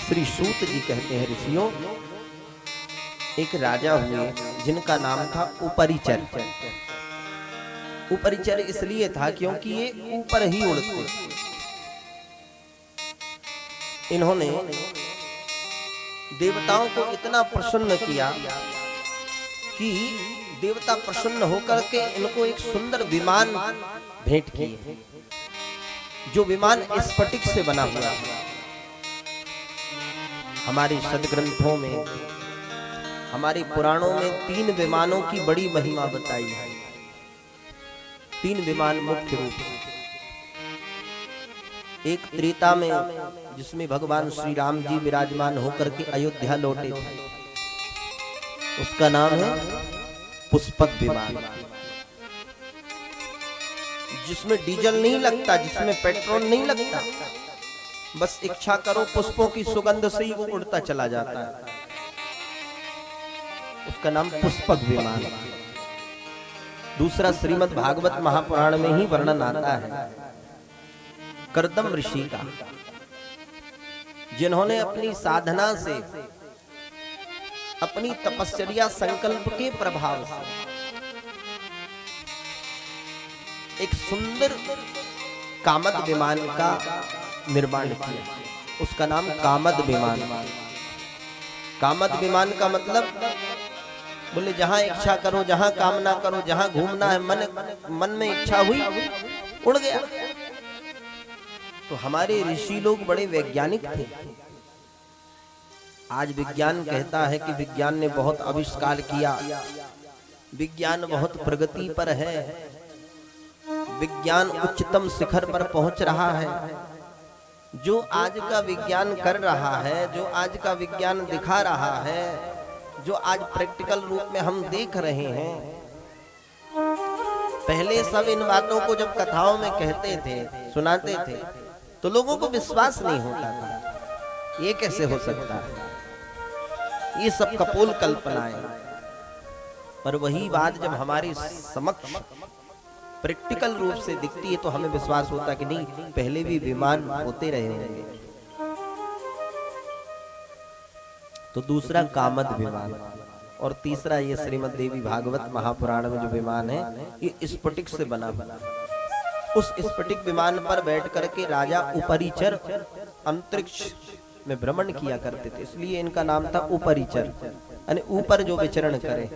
श्री सूत जी कहते हैं, ऋषियों, एक राजा हुए जिनका नाम था उपरिचर। उपरिचर इसलिए था क्योंकि ये ऊपर ही उड़ते। इन्होंने देवताओं को इतना प्रसन्न किया कि देवता प्रसन्न होकर के इनको एक सुंदर विमान भेंट किए, जो विमान स्फटिक से बना हुआ है। हमारे सदग्रंथों में, हमारे पुराणों में 3 विमानों की बड़ी महिमा बताई है। 3 विमान मुख्य रूप से। एक त्रेता में, जिसमें भगवान श्री राम जी विराजमान होकर के अयोध्या लौटे थे, उसका नाम है पुष्पक विमान, जिसमें डीजल नहीं लगता, जिसमें पेट्रोल नहीं लगता, बस इच्छा करो पुष्पों की सुगंध से ही वो उड़ता चला जाता है। उसका नाम पुष्पक विमान। दूसरा श्रीमद् भागवत महापुराण में ही वर्णन आता है कर्दम ऋषि का, जिन्होंने अपनी साधना से, अपनी तपस्या संकल्प के प्रभाव से एक सुंदर कामद विमान का निर्माण किया। उसका नाम कामद विमान। कामद विमान का मतलब, बोले जहां इच्छा करो, जहां कामना करो, जहां घूमना है, मन में इच्छा हुई, उड़ गया। तो हमारे ऋषि लोग बड़े वैज्ञानिक थे। आज विज्ञान कहता है कि विज्ञान ने बहुत आविष्कार किया, विज्ञान बहुत प्रगति पर है, विज्ञान उच्चतम शिखर पर पहुंच रहा है। जो आज का विज्ञान कर रहा है, जो आज का विज्ञान दिखा रहा है, जो आज प्रैक्टिकल रूप में हम देख रहे हैं, पहले सब इन बातों को जब कथाओं में कहते थे, सुनाते थे, तो लोगों को विश्वास नहीं होता था। ये कैसे हो सकता है, ये सब कपोल कल्पनाएं। पर वही बात जब हमारे समक्ष प्रैक्टिकल रूप से दिखती है तो हमें विश्वास होता कि नहीं, पहले भी विमान होते रहे होंगे। तो दूसरा कामद विमान, और तीसरा ये श्रीमद् देवी भागवत महापुराण में जो विमान है, ये स्फटिक से बना बना। उस स्फटिक विमान पर बैठ करके राजा उपरिचर अंतरिक्ष में भ्रमण किया करते थे, इसलिए इनका नाम था उपरिचर, यानी ऊपर जो विचरण करे।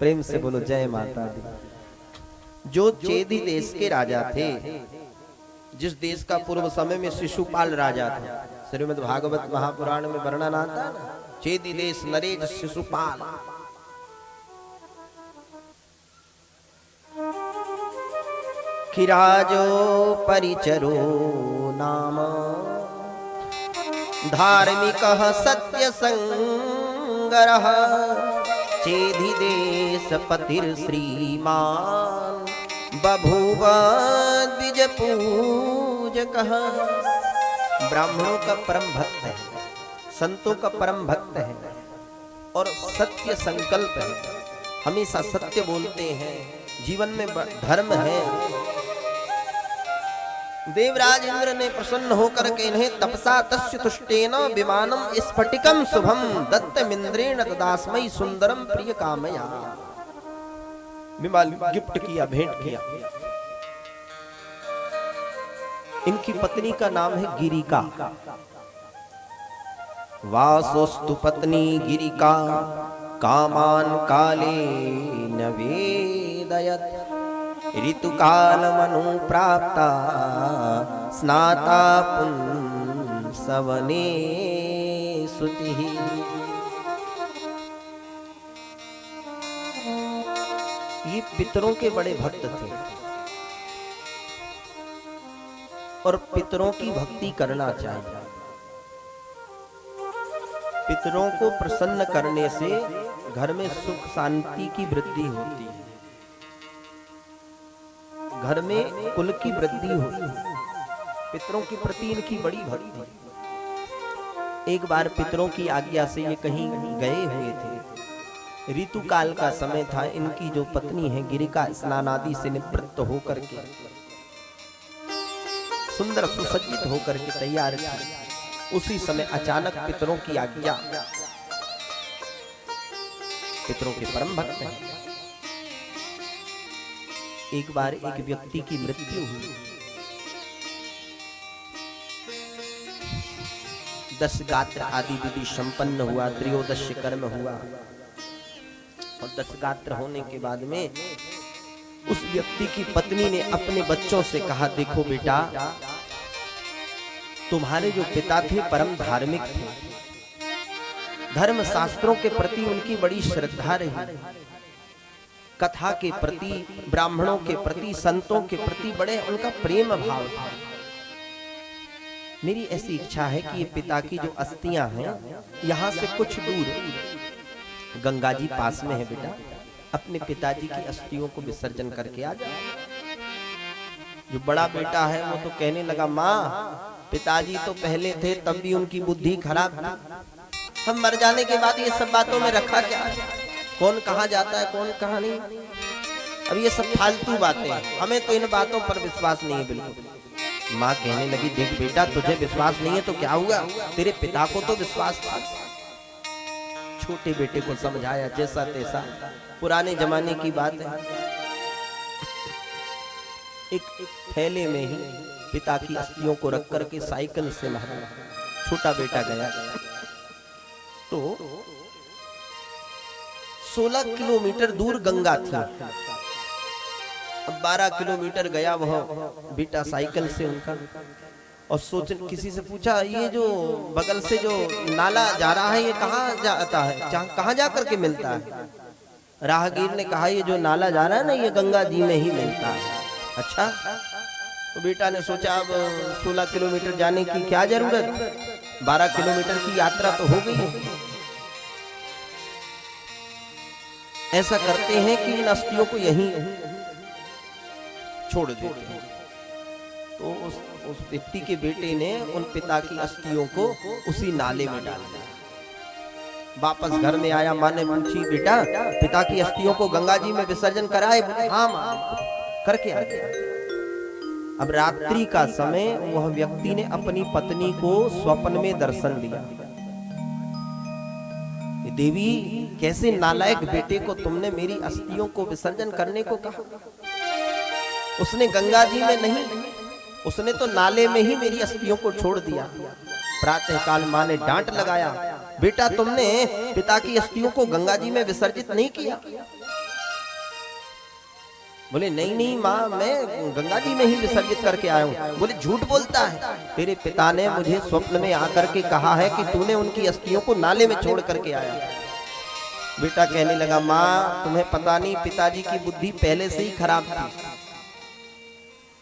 प्रेम से बोलो जय माता दी। जो चेदी देश के राजा थे, जिस देश का पूर्व समय में शिशुपाल राजा था, श्रीमद् भागवत महापुराण में वर्णन आता है ना, चेदी देश नरेश शिशुपाल। खिराजो परिचरो नाम धार्मिकः सत्य संगरः चेदि देश पतिर श्रीमान बभूव द्विज पूजकः। ब्राह्मणों का परम भक्त है, संतों का परम भक्त है, और सत्य संकल्प है, हमेशा सत्य बोलते हैं, जीवन में धर्म है। देवराज इंद्र ने प्रसन्न होकर के इन्हें तपसा तस्य तुष्टेन विमानम स्फटिकम शुभम दत्तमिंद्रेण ददास्मै सुंदरम प्रिय कामया। विमान गिफ्ट किया, भेंट किया। इनकी पत्नी का नाम है गिरिका। वासोस्तु पत्नी गिरिका कामान काले न वेदयत् ऋतुकाल मनु प्राप्ता स्नाता पुंसवने सुतिः। ये पितरों के बड़े भक्त थे और पितरों की भक्ति करना चाहिए। पितरों को प्रसन्न करने से घर में सुख शांति की वृद्धि होती है, घर में कुल की वृद्धि होती है। पितरों के प्रति इनकी बड़ी भक्ति। एक बार पितरों की आज्ञा से ये कहीं गए हुए थे, ऋतुकाल का समय था। इनकी जो पत्नी है गिरिका स्नान आदि से निवृत्त होकर के सुंदर सुसज्जित होकर के तैयार थी। उसी समय अचानक पितरों की आज्ञा, पितरों के परम भक्त हैं, एक बार एक व्यक्ति की मृत्यु हुई। 10 गात्र आदि विधि संपन्न हुआ, त्रयोदश कर्म हुआ, और 10 गात्र होने के बाद में उस व्यक्ति की पत्नी ने अपने बच्चों से कहा, देखो बेटा, तुम्हारे जो पिता थे परम धार्मिक थे, धर्म शास्त्रों के प्रति उनकी बड़ी श्रद्धा रही, कथा के प्रति, ब्राह्मणों के प्रति, संतों के प्रति बड़े उनका प्रेम भाव था। मेरी ऐसी इच्छा है कि ये पिता की जो अस्थियां हैं, यहाँ से कुछ दूर गंगा जी पास में है बेटा, अपने पिताजी की अस्थियों को विसर्जन करके आ जाओ। जो बड़ा बेटा है वो तो कहने लगा, माँ पिताजी तो पहले थे तब भी उनकी बुद्धि खराब थी, हम मर जाने के बाद ये सब बातों में रखा क्या है, कौन कहाँ जाता है कौन कहाँ नहीं, अब ये सब फालतू बातें हैं, हमें तो इन बातों पर विश्वास नहीं है बिल्कुल। माँ कहने लगी, देख बेटा, तुझे विश्वास नहीं है तो क्या हुआ, तेरे पिता को तो विश्वास था। छोटे बेटे को समझाया जैसा तैसा, पुराने जमाने की बात है। एक थैले में ही पिता की अस्थियों को रख करके साइकिल से मारा, छोटा बेटा गया तो 16 किलोमीटर दूर गंगा थी। अब 12 किलोमीटर गया वह बेटा साइकिल से उनका, और सोच, किसी से पूछा, ये जो बगल से जो नाला जा रहा है ये कहाँ जाता है, कहाँ जा करके मिलता है? राहगीर ने कहा, ये जो नाला जा रहा है ना, ये गंगा जी में ही मिलता है। अच्छा, तो बेटा ने सोचा, अब 16 किलोमीटर जाने की क्या जरूरत, 12 किलोमीटर की यात्रा तो हो गई। ऐसा करते हैं कि इन अस्थियों को यहीं छोड़ देते हैं। तो उस व्यक्ति के बेटे ने उन पिता की अस्थियों को उसी नाले में डाल दिया। वापस घर में आया, माँ ने पूछी, बेटा पिता की अस्थियों को गंगा जी में विसर्जन कराए? हाँ माँ, करके आ गया। अब रात्रि का समय वह व्यक्ति ने अपनी पत्नी को स्वप्न में दर्शन दिया। देवी, कैसे नालायक बेटे को तुमने मेरी अस्थियों को विसर्जन करने को कहा? उसने गंगा जी में नहीं, उसने तो नाले में ही मेरी अस्थियों को छोड़ दिया। प्रातःकाल माँ ने डांट लगाया, बेटा तुमने पिता की अस्थियों को गंगा जी में विसर्जित नहीं किया? बोले, नहीं नहीं माँ, मैं गंगा जी में ही विसर्जित करके आया हूँ। बोले, झूठ बोलता है, तेरे पिता ने मुझे स्वप्न में आकर के कहा है कि तूने उनकी अस्थियों को नाले में छोड़ करके आया। बेटा कहने लगा, माँ तुम्हें पता नहीं, पिताजी की बुद्धि पहले से ही खराब थी,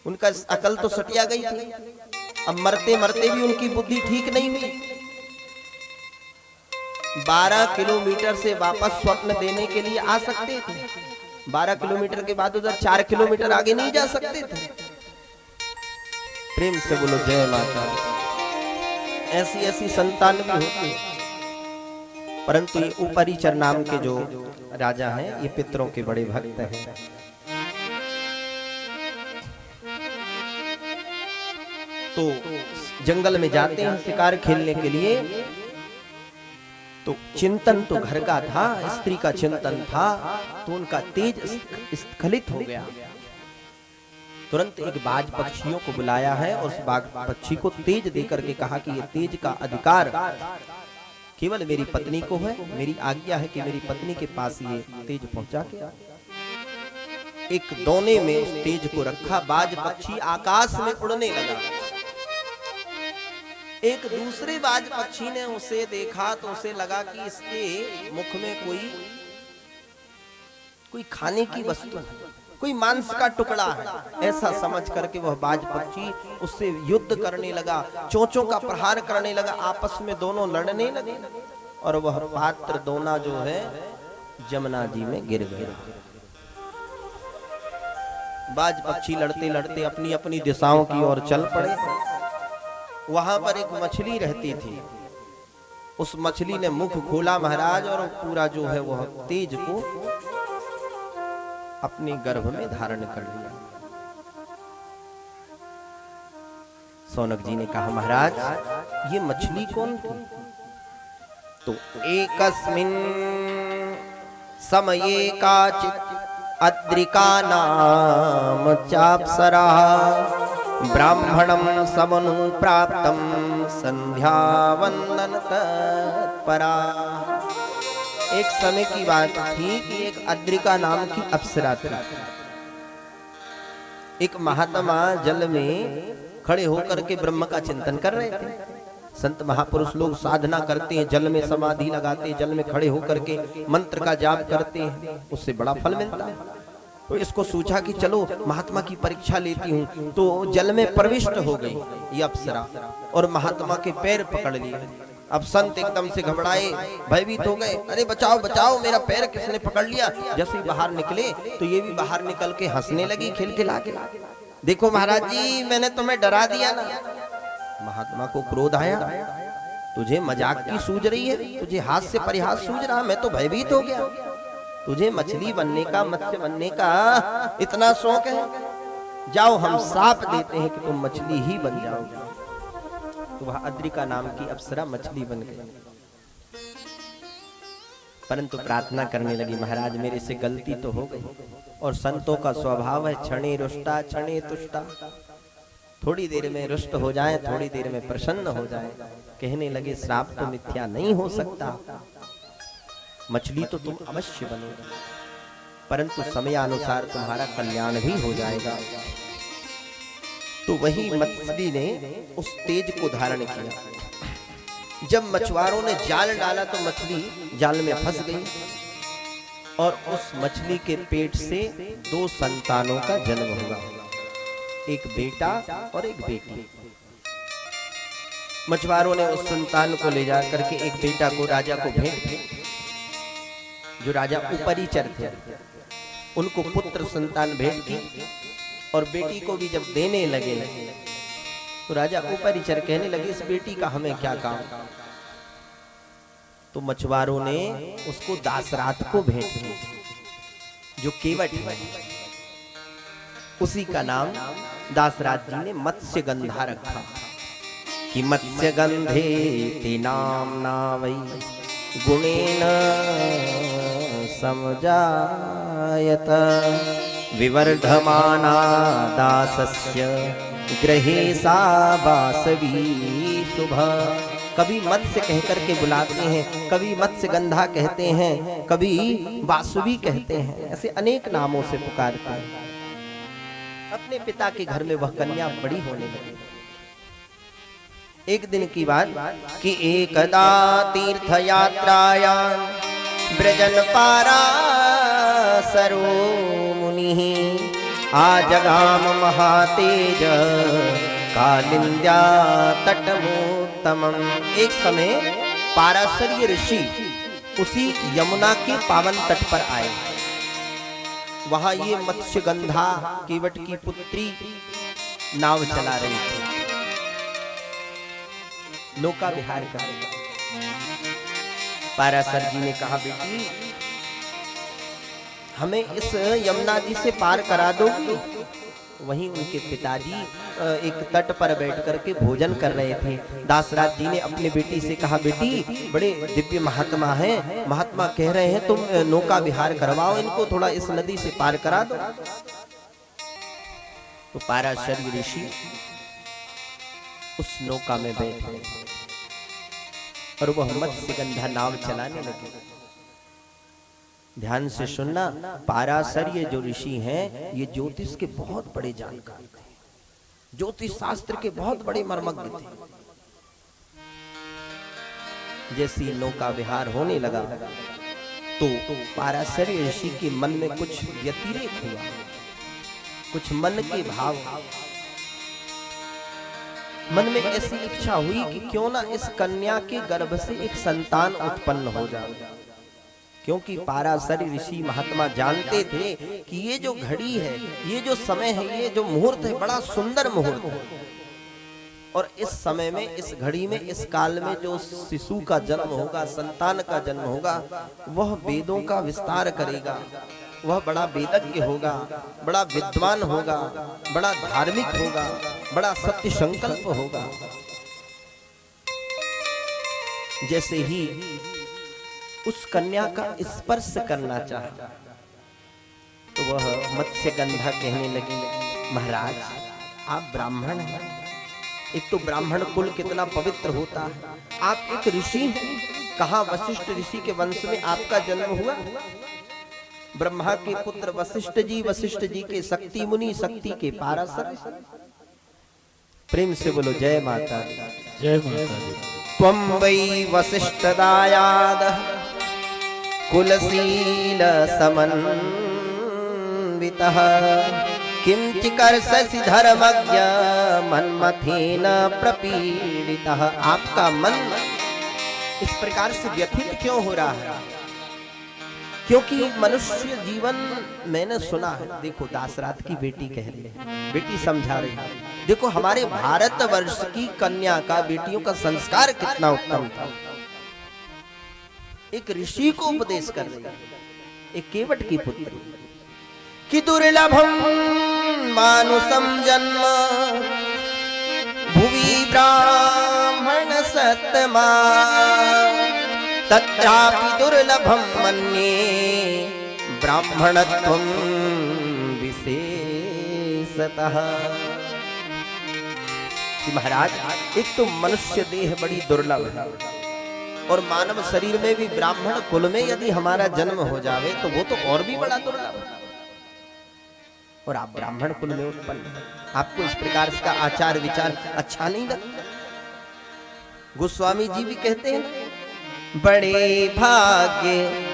उनका अकल तो सटिया गई थी, अब मरते मरते भी उनकी बुद्धि ठीक नहीं हुई। 12 किलोमीटर से वापस स्वप्न देने के लिए आ सकते थे, 12 किलोमीटर के बाद उधर 4 किलोमीटर आगे नहीं जा सकते थे। प्रेम से बोलो जय माता। ऐसी ऐसी संतान भी होती, परंतु ये ऊपरीचर नाम के जो राजा हैं, ये पितरों के बड़े भक्त हैं। तो जंगल में जाते हैं शिकार खेलने के लिए, तो चिंतन तो घर का था, स्त्री का चिंतन था, तो उनका तेज स्खलित हो गया। तुरंत एक बाज पक्षियों को बुलाया है, और उस बाज पक्षी को तेज देकर के कहा कि ये तेज का अधिकार केवल मेरी पत्नी को है, मेरी आज्ञा है कि मेरी पत्नी के पास ये तेज पहुंचा के। एक दोने में उस तेज को रखा, बाज पक्षी आकाश में उड़ने लगा। एक दूसरे बाज पक्षी ने उसे देखा तो उसे लगा कि इसके मुख में कोई खाने की वस्तु है, कोई मांस का टुकड़ा है। ऐसा समझ करके वह बाज पक्षी उससे युद्ध करने लगा, चोंचों का प्रहार करने लगा, आपस में दोनों लड़ने लगे, और वह पात्र दोना जो है जमुना जी में गिर गया। बाज पक्षी लड़ते लड़ते अपनी अपनी दिशाओं की ओर चल पड़े। वहां पर एक मछली रहती थी, उस मछली ने मुख खोला महाराज, और पूरा जो है वह तेज को अपने गर्भ में धारण कर लिया। शौनक जी ने कहा महाराज ये मछली कौन थी? तो एकस्मिन् समये काचित् अद्रिका नाम चाप्सरा ब्राह्मणं समनुप्राप्तं संध्यावन्दन तत्परा। एक समय की बात थी कि एक अद्रिका नाम की अप्सरा थी। एक महात्मा जल में खड़े होकर के ब्रह्म का चिंतन कर रहे थे। संत महापुरुष लोग साधना करते हैं, जल में समाधि लगाते हैं, जल में खड़े होकर के मंत्र का जाप करते हैं, उससे बड़ा फल मिलता है। तो इसको सोचा कि चलो महात्मा की परीक्षा लेती हूँ। तो जल में प्रविष्ट हो गई ये अप्सरा और महात्मा के पैर पकड़ लिए। अब संत एकदम से घबराए, भयभीत हो गए, अरे बचाओ बचाओ, मेरा पैर किसने पकड़ लिया। जैसे ही बाहर निकले तो ये भी बाहर निकल के हंसने लगी खिलखिला के, देखो महाराज जी मैंने तुम्हें डरा दिया ना। महात्मा को क्रोध आया, तुझे मजाक की सूझ रही है, तुझे हाथ से परिहास सूझ रहा, मैं तो भयभीत हो गया। तुझे मछली बनने का, मत्स्य बनने का इतना शौक है, जाओ हम साप देते हैं कि तुम मछली ही बन जाओगे। तो वह अद्रिका नाम की अप्सरा मछली बन गई, परंतु प्रार्थना करने लगी महाराज मेरे से गलती तो हो गई। और संतों का स्वभाव है क्षणे रुष्टा क्षणे तुष्टा, थोड़ी देर में रुष्ट हो जाए, थोड़ी देर में प्रसन्न हो जाए। कहने लगे श्राप तो मिथ्या नहीं हो सकता, मछली तो तुम अवश्य बनोगे, परंतु समयानुसार तुम्हारा कल्याण भी हो जाएगा। तो वही मछली ने उस तेज को धारण किया। जब मछुआरों ने जाल डाला तो मछली जाल में फंस गई और उस मछली के पेट से 2 संतानों का जन्म हुआ, एक बेटा और एक बेटी। मछुआरों ने उस संतान को ले जाकर के एक बेटा को राजा को भेंट की। जो राजा उपरिचर थे उनको पुत्र संतान भेंट की और बेटी को भी जब देने लगे तो राजा उपरिचर कहने लगे इस बेटी का हमें क्या काम। तो मछुआरों ने उसको दासरात को भेंट की जो केवट है, उसी का नाम दासरात जी ने मत्स्य गंधा रखा कि मत्स्य गंधे ते नामना वै गुणेन समजायत विवर्धमाना दासस्य गृहे सा वासवी शुभ। कभी मत्स्य कहकर के बुलाते हैं, कभी मत्स्य गंधा कहते हैं, कभी वासवी कहते हैं, ऐसे अनेक नामों से पुकारते हैं। अपने पिता के घर में वह कन्या बड़ी होने लगी। एक दिन की बात कि एकदा तीर्थ यात्रायां ब्रजन पारा सरो मुनि आजगाम महातेज कालिंद्या तटमोत्तमम्। एक समय पाराशर्य ऋषि उसी यमुना के पावन तट पर आए। वहां ये मत्स्य गंधा केवट की पुत्री नाव चला रही थी, नौका विहार कर रही थी। पाराशर जी ने कहा बेटी हमें इस यमुना जी से पार करा दोगी। वहीं उनके पिताजी एक तट पर बैठ करके भोजन कर रहे थे। दासराज जी ने अपनी बेटी से कहा बेटी बड़े दिव्य महात्मा हैं, महात्मा कह रहे हैं तुम नौका विहार करवाओ, इनको थोड़ा इस नदी से पार करा दो। तो पाराशर्य ऋषि उस नौका में बैठे और वह मत्स्यगंधा नाव चलाने लगे। ध्यान से सुनना, पाराशर्य जो ऋषि हैं ये ज्योतिष के बहुत बड़े जानकार थे, ज्योतिष शास्त्र के बहुत बड़े मर्मज्ञ थे। जैसी नौका विहार होने लगा तो पाराशर्य ऋषि के मन में कुछ व्यतिरेक हुआ, कुछ मन के भाव, मन में ऐसी इच्छा हुई कि क्यों ना इस कन्या के गर्भ से एक संतान उत्पन्न हो जाए। क्योंकि पाराशर्य ऋषि महात्मा जानते थे कि ये जो घड़ी है, ये जो समय है, ये जो मुहूर्त है बड़ा सुंदर मुहूर्त है और इस समय में, इस घड़ी में, इस काल में जो शिशु का जन्म होगा, संतान का जन्म होगा, वह वेदों का विस्तार करेगा, वह बड़ा वेदज्ञ होगा, बड़ा विद्वान होगा, बड़ा धार्मिक होगा, बड़ा सत्य संकल्प होगा। जैसे ही उस कन्या का स्पर्श करना चाहा तो वह मत्स्यगंधा कहने लगी, महाराज आप ब्राह्मण हैं, एक तो ब्राह्मण कुल कितना पवित्र होता है, आप एक ऋषि हैं, कहाँ वशिष्ठ ऋषि के वंश में आपका जन्म हुआ? ब्रह्मा के पुत्र वशिष्ठ जी के शक्ति मुनि, शक्ति के पाराशर। प्रेम से बोलो जय माता दी। जय माता दी। त्वं वै वसिष्ठदायाद कुलशील समन्वितः किं चिकर्षसि धर्मज्ञ मन्मथेन प्रपीडितः। आपका मन इस प्रकार से व्यथित क्यों हो रहा है? क्योंकि मनुष्य जीवन, मैंने सुना है, देखो दासरात की बेटी कह रही है, बेटी समझा रही है, देखो हमारे भारतवर्ष की कन्या का, बेटियों का संस्कार कितना उत्तम था। एक ऋषि को उपदेश कर रही है, एक केवट की पुत्री, कि दुर्लभम मानुषम जन्म भुवि ब्राह्मण सत्तमा तत्रापि दुर्लभम मन्ये ब्राह्मणत्वं विशेषतः। महाराज एक तो मनुष्य देह बड़ी दुर्लभ है, और मानव शरीर में भी ब्राह्मण कुल में यदि हमारा जन्म हो जावे तो वो तो और भी बड़ा दुर्लभ है। और आप ब्राह्मण कुल में उत्पन्न, आपको इस प्रकार का आचार विचार अच्छा नहीं लगता? गोस्वामी जी भी कहते हैं, बड़े भाग्य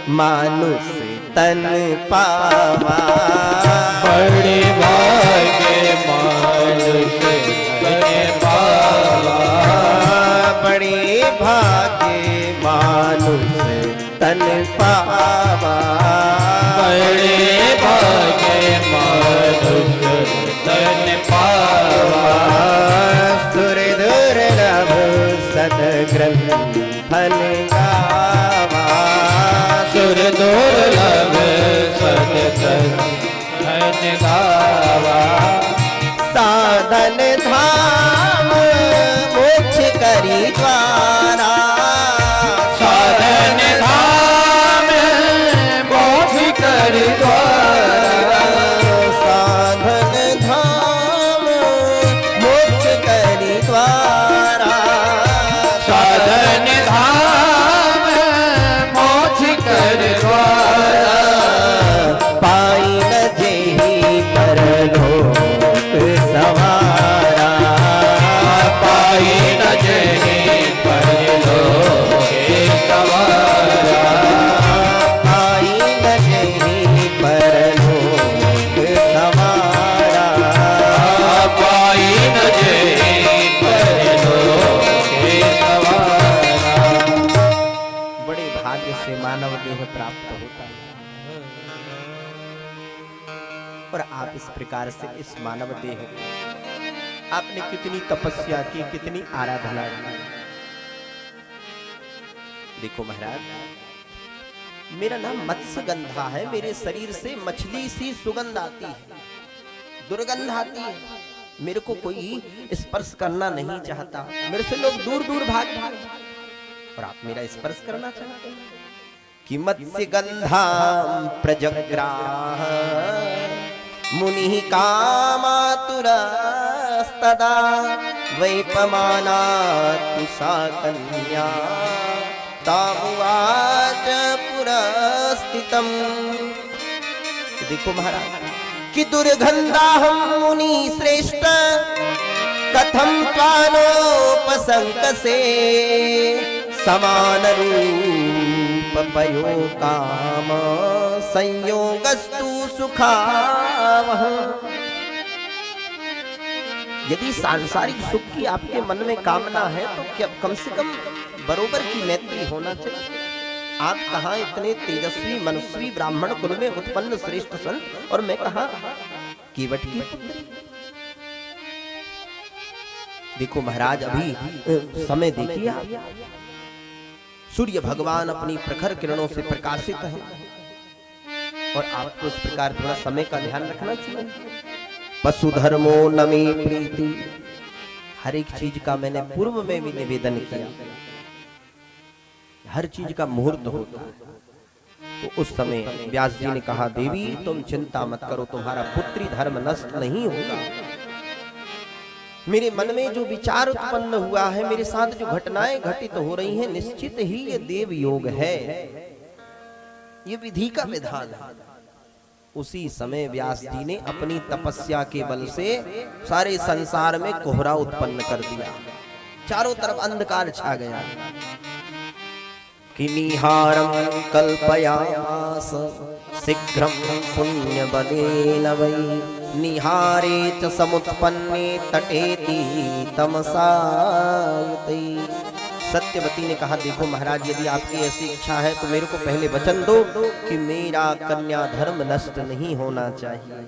मानुष तन पावा, बड़े भाग्य मानुष तन पावा, बड़े भाग्य मानुष तन पावा, बड़े भाग्य मानुष तन पावा, सुर दुर्लभ सदग्रंथ फल गावा, सुर दुर्लभ सदग्रंथ गावा, साधन धाम मोक्ष करी द्वारा, साधन धाम मोक्ष करी द्वारा, साधन धाम मोक्ष करी द्वारा, साधन धाम मोक्ष करी द्वारा, पाई न जेहि परलोक सवारा, पाई न जेहि परलोक सवारा, पाई न जेहि परलोक सवारा, पाई न जेहि परलोक सवारा। बड़े भाग्य से मानव देह प्राप्त होता है। और आप इस प्रकार से इस मानव देह को आपने कितनी तपस्या की, कितनी आराधना की। देखो महाराज, मेरा नाम मत्स्यगंधा है, मेरे शरीर से मछली सी सुगंध आती है, दुर्गंध आती है, मेरे को कोई स्पर्श करना नहीं चाहता, मेरे से लोग दूर दूर भागते हैं, और आप मेरा स्पर्श करना चाहते हैं। कि मत्स्यगंधा प्रजग्राह मुनि कामातुरस्तदा वैपमानातु सा कन्या तामुवाच पुरस्थितम्। देखो महाराज, कि दुर्गंधाहं मुनि श्रेष्ठ कथम त्वानोपसंकसे समान रूप पयो काम संयोगस्तु सुखावह। यदि सांसारिक सुख की आपके मन में कामना है तो क्या कम से कम बरोबर की मैत्री होना चाहिए। आप कहाँ इतने तेजस्वी मनस्वी ब्राह्मण कुल में उत्पन्न श्रेष्ठ संत, और मैं कहाँ केवट की पुत्री। देखो महाराज, अभी समय देखिए आप, सूर्य भगवान अपनी प्रखर किरणों से प्रकाशित हैं और आपको इस प्रकार थोड़ा समय का ध्यान रखना चाहिए। पशु धर्मो नमी प्रीति, हर एक चीज का मैंने पूर्व में भी निवेदन किया, हर चीज का मुहूर्त होता है। तो उस समय व्यास जी ने कहा, देवी तुम चिंता मत करो, तुम्हारा पुत्री धर्म नष्ट नहीं होगा। मेरे मन में जो विचार उत्पन्न हुआ है, मेरे साथ जो घटनाएं घटित हो रही हैं, निश्चित ही ये देव योग है, ये विधि का विधान है। उसी समय व्यास जी ने अपनी तपस्या के बल से सारे संसार में कोहरा उत्पन्न कर दिया, चारों तरफ अंधकार छा गया। कि निहारं कल्पयामास शीघ्रं पुण्य बलेन वै, निहारे च समुत्पन्ने तटेति तमसायुते। सत्यवती ने कहा, देखो महाराज, यदि आपकी ऐसी इच्छा है तो मेरे को पहले वचन दो कि मेरा कन्या धर्म नष्ट नहीं होना चाहिए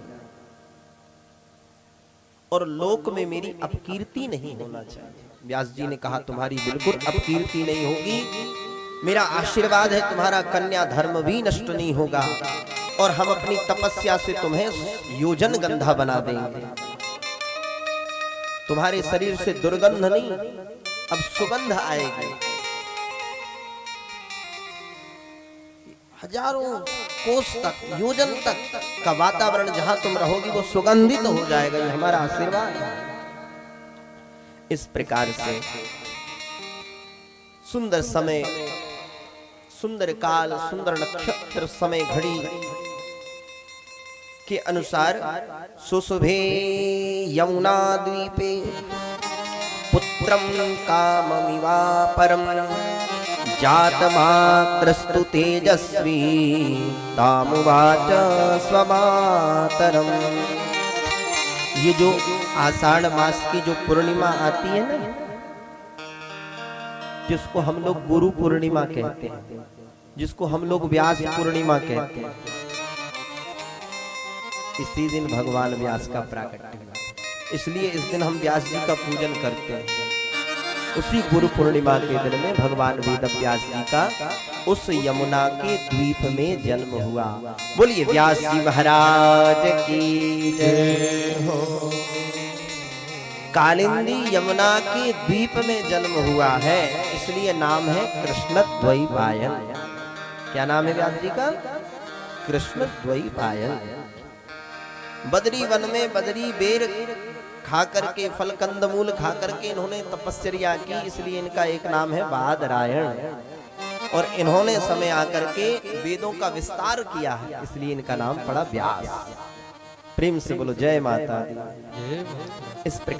और लोक में मेरी अपकीर्ति नहीं होना चाहिए। व्यास जी ने कहा, तुम्हारी बिल्कुल अपकीर्ति नहीं होगी, मेरा आशीर्वाद है, तुम्हारा कन्या धर्म भी नष्ट नहीं होगा और हम अपनी तपस्या से तुम्हें योजन गंधा बना देंगे। तुम्हारे शरीर से दुर्गंध नहीं, अब सुगंध आएगी। हजारों कोस तक, योजन तक का वातावरण जहां तुम रहोगी वो सुगंधित हो जाएगा। ये हमारा आशीर्वाद है। इस प्रकार से सुंदर समय, सुंदर काल, सुंदर नक्षत्र, समय घड़ी के अनुसार सुशुभे यमुना द्वीपे पुत्रं काममिवापरं जातमात्रस्तु तेजस्वी तामुवाच स्वमातरम्। ये जो आषाढ़ मास की जो पूर्णिमा आती है ना, जिसको हम लोग गुरु पूर्णिमा कहते हैं, जिसको हम लोग व्यास पूर्णिमा कहते हैं, इसी दिन भगवान व्यास का प्राकट्य हुआ। इसलिए इस दिन हम व्यास जी का पूजन करते हैं। उसी गुरु पूर्णिमा के दिन में भगवान वेद व्यास जी का उस यमुना के द्वीप में जन्म हुआ। बोलिए व्यास जी महाराज की जय हो। कालिंदी यमुना के द्वीप में जन्म हुआ है, इसलिए नाम है कृष्णद्वैपायन। क्या नाम है व्यास जी का? कृष्णद्वैपायन। बदरी वन में बदरी बेर खा करके, फल कंदमूल खा करके इन्होंने तपस्या की, इसलिए इनका एक नाम है बादरायण। और इन्होंने समय आकर के वेदों का विस्तार किया है, इसलिए इनका नाम पड़ा व्यास। प्रेम से बोलो जय माता दी। इस प्रकार